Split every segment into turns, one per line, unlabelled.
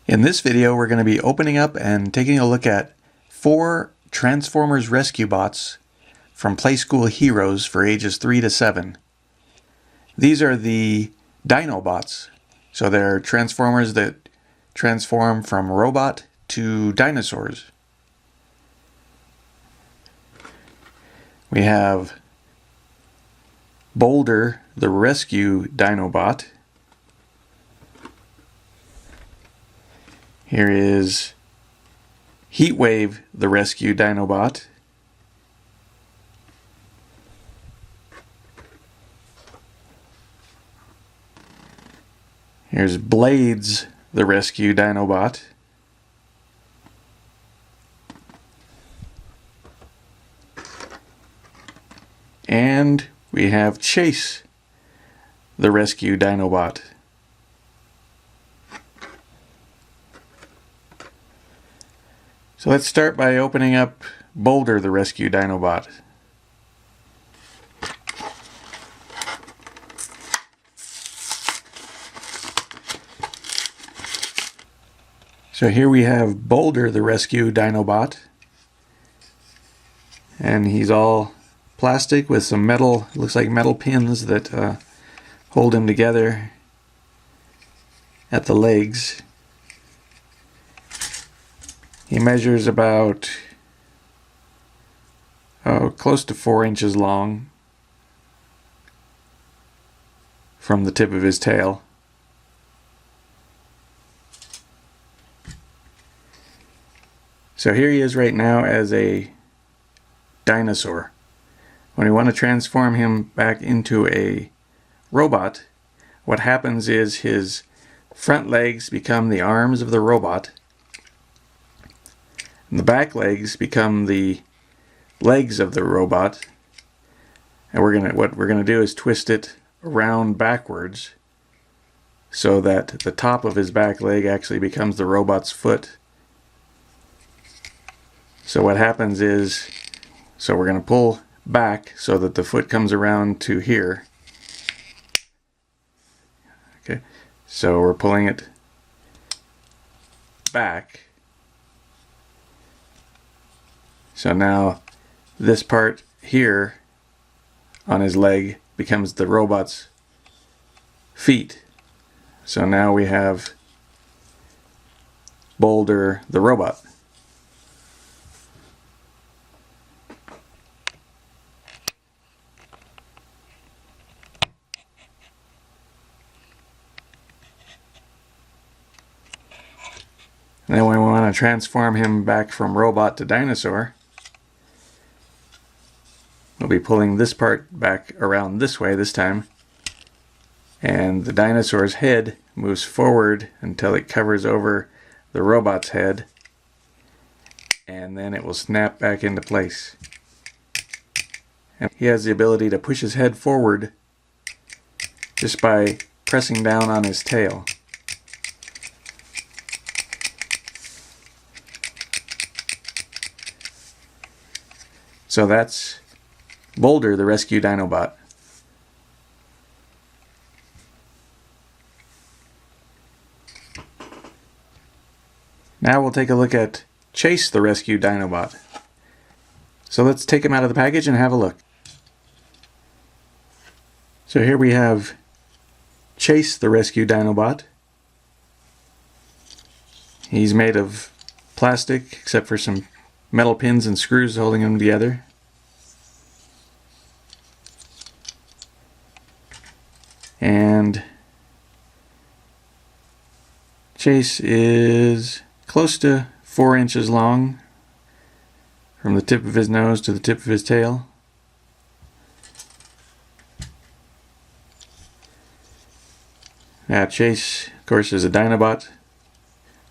In this video, we're going to be opening up and taking a look at 4 Transformers rescue bots from Playskool Heroes for ages 3 to 7. These are the Dino bots, so they're Transformers that transform from robot to dinosaurs. We have Boulder, the rescue Dinobot. Here is Heatwave, the rescue Dinobot. Here's Blades, the rescue Dinobot. And we have Chase, the rescue Dinobot. So let's start by opening up Boulder, the rescue Dinobot. So here we have Boulder, the rescue Dinobot. And he's all plastic with some metal, looks like metal pins that hold him together at the legs. He measures about close to 4 inches long from the tip of his tail. So here he is right now as a dinosaur. When we want to transform him back into a robot, what happens is his front legs become the arms of the robot, and the back legs become the legs of the robot. And what we're gonna do is twist it around backwards so that the top of his back leg actually becomes the robot's foot. So what happens is, we're gonna pull back so that the foot comes around to here. Okay, so we're pulling it back. So now this part here on his leg becomes the robot's feet. So now we have Boulder the robot. And then when we want to transform him back from robot to dinosaur, we'll be pulling this part back around this way this time, and the dinosaur's head moves forward until it covers over the robot's head, and then it will snap back into place. And he has the ability to push his head forward just by pressing down on his tail. So that's Boulder, the rescue Dinobot. Now we'll take a look at Chase, the rescue Dinobot. So let's take him out of the package and have a look. So here we have Chase, the rescue Dinobot. He's made of plastic except for some metal pins and screws holding him together. And Chase is close to 4 inches long from the tip of his nose to the tip of his tail. Now Chase, of course, is a Dinobot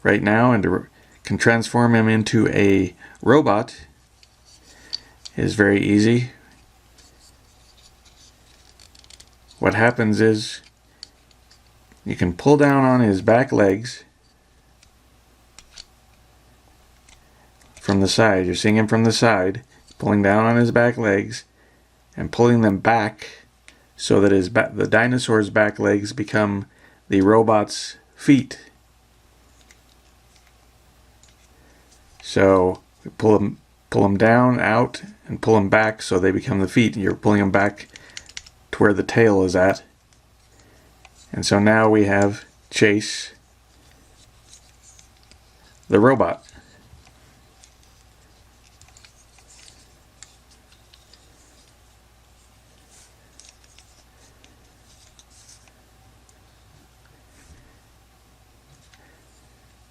right now, and can transform him into a robot is very easy. What happens is you can pull down on his back legs from the side. You're seeing him from the side, pulling down on his back legs and pulling them back so that the dinosaur's back legs become the robot's feet. So we pull them down, out, and pull them back so they become the feet. You're pulling them back to where the tail is at. And so now we have Chase, the robot.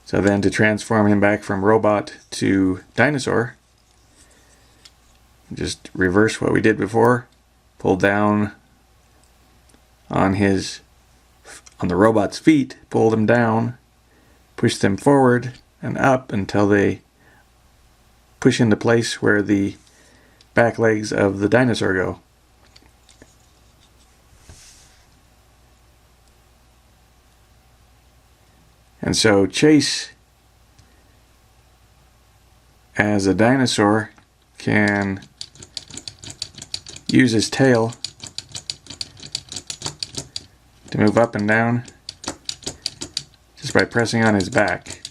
So then to transform him back from robot to dinosaur, just reverse what we did before. Pull down on the robot's feet, pull them down, push them forward and up until they push into place where the back legs of the dinosaur go. And so Chase, as a dinosaur, can use his tail to move up and down just by pressing on his back.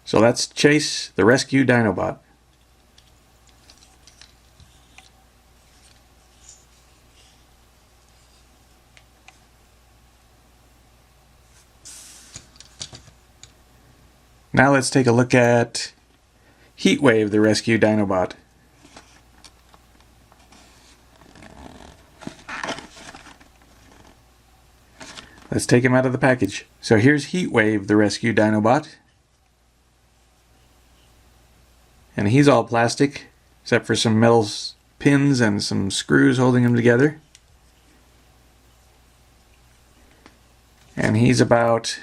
So that's Chase, the rescue Dinobot. Now let's take a look at Heatwave, the rescue Dinobot. Let's take him out of the package. So here's Heatwave, the rescue Dinobot. And he's all plastic, except for some metal pins and some screws holding him together. And he's actually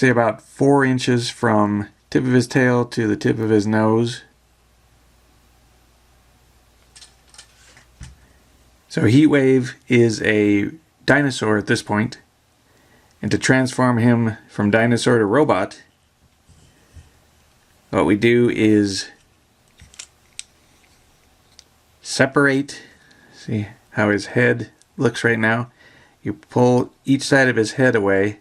about 4 inches from tip of his tail to the tip of his nose. So Heatwave is a dinosaur at this point, and to transform him from dinosaur to robot, what we do is separate. See how his head looks right now? You pull each side of his head away,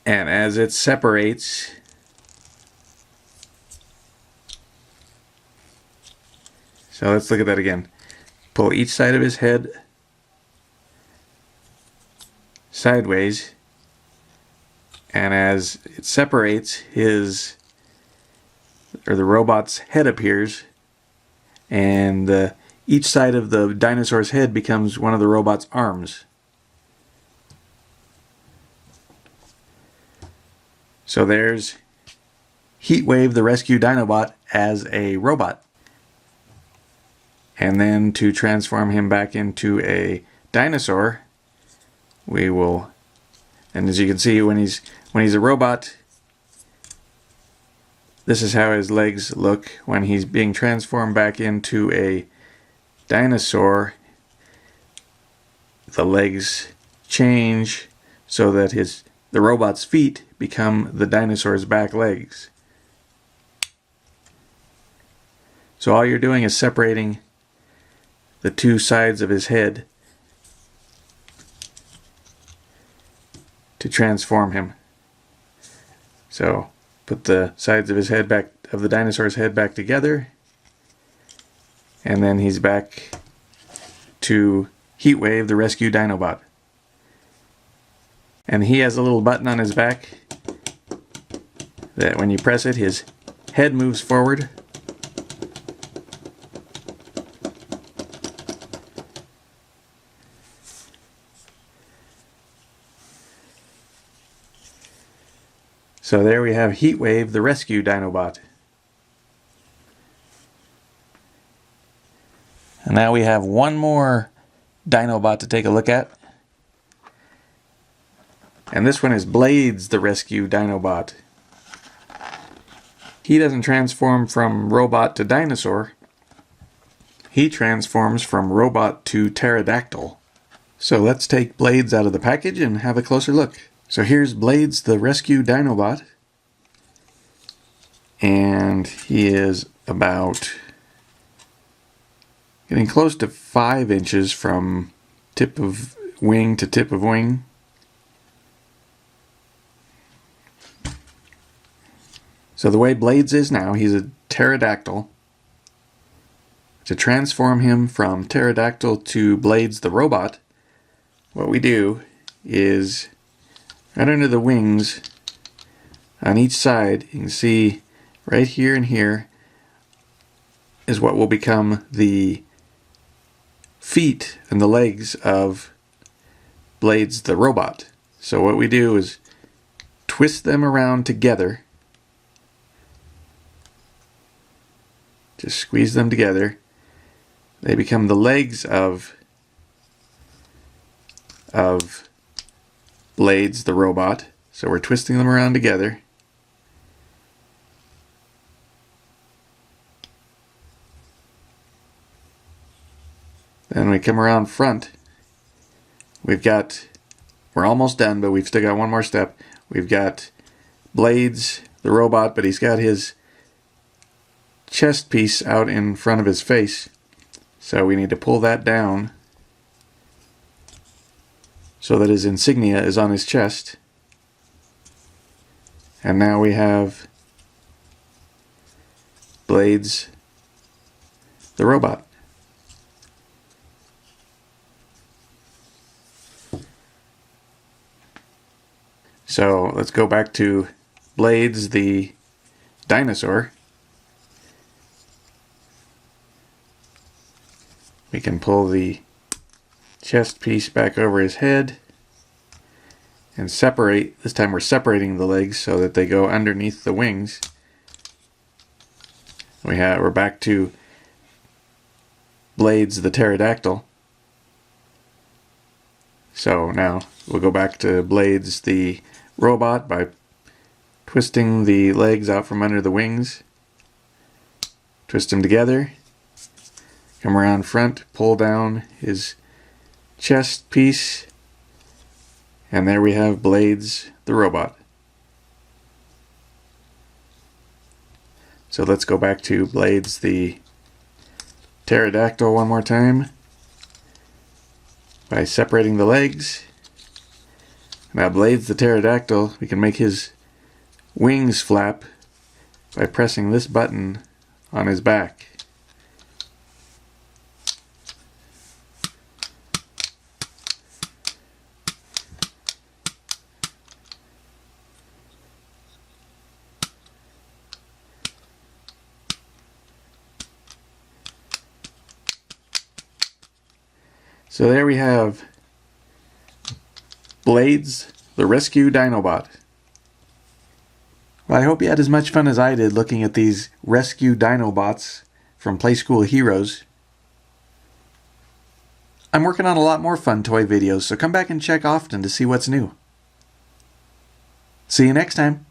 and as it separates, so let's look at that again. Pull each side of his head sideways, and as it separates, the robot's head appears, and each side of the dinosaur's head becomes one of the robot's arms. So there's Heatwave, the rescue Dinobot, as a robot. And then to transform him back into a dinosaur, we will, and as you can see, when he's a robot, this is how his legs look. When he's being transformed back into a dinosaur, the legs change so that the robot's feet become the dinosaur's back legs. So all you're doing is separating the two sides of his head to transform him. So put the sides of his head back, of the dinosaur's head, back together, and then he's back to Heatwave, the rescue Dinobot. And he has a little button on his back that when you press it, his head moves forward. So there we have Heatwave, the rescue Dinobot. And now we have one more Dinobot to take a look at. And this one is Blades, the rescue Dinobot. He doesn't transform from robot to dinosaur. He transforms from robot to pterodactyl. So let's take Blades out of the package and have a closer look. So here's Blades, the rescue Dinobot. And he is about Getting close to 5 inches from tip of wing to tip of wing. So the way Blades is now, he's a pterodactyl. To transform him from pterodactyl to Blades the robot, what we do is right under the wings on each side, you can see right here and here is what will become the feet and the legs of Blades the robot. So what we do is twist them around together, just squeeze them together. They become the legs of Blades the robot. So we're twisting them around together. Then we come around front. We're almost done, but we've still got one more step. We've got Blades the robot, but he's got his chest piece out in front of his face. So we need to pull that down so that his insignia is on his chest. And now we have Blades the robot. So let's go back to Blades the dinosaur. We can pull the chest piece back over his head and separate. This time we're separating the legs so that they go underneath the wings. We're back to Blades the pterodactyl. So now we'll go back to Blades the robot by twisting the legs out from under the wings. Twist them together. Come around front, pull down his chest piece, and there we have Blades the robot. So let's go back to Blades the pterodactyl one more time by separating the legs. Now Blades the pterodactyl, we can make his wings flap by pressing this button on his back. So there we have Blades, the rescue Dinobot. Well, I hope you had as much fun as I did looking at these rescue Dinobots from Playskool Heroes. I'm working on a lot more fun toy videos, so come back and check often to see what's new. See you next time.